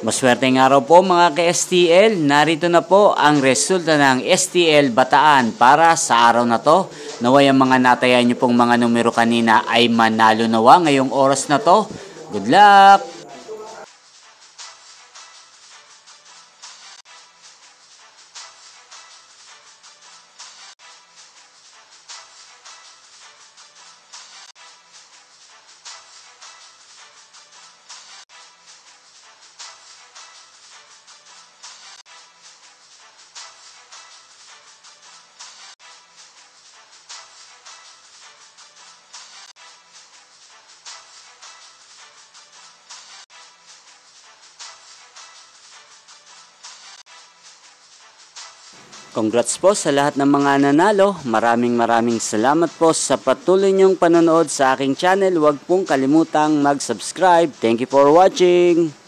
Maswerteng araw po mga ka-STL, narito na po ang resulta ng STL Bataan para sa araw na to. Naway ang mga natayan nyo pong mga numero kanina ay manalo nawa ngayong oras na to. Good luck! Congrats po sa lahat ng mga nanalo. Maraming salamat po sa patuloy niyong panonood sa aking channel. Huwag pong kalimutang mag-subscribe. Thank you for watching!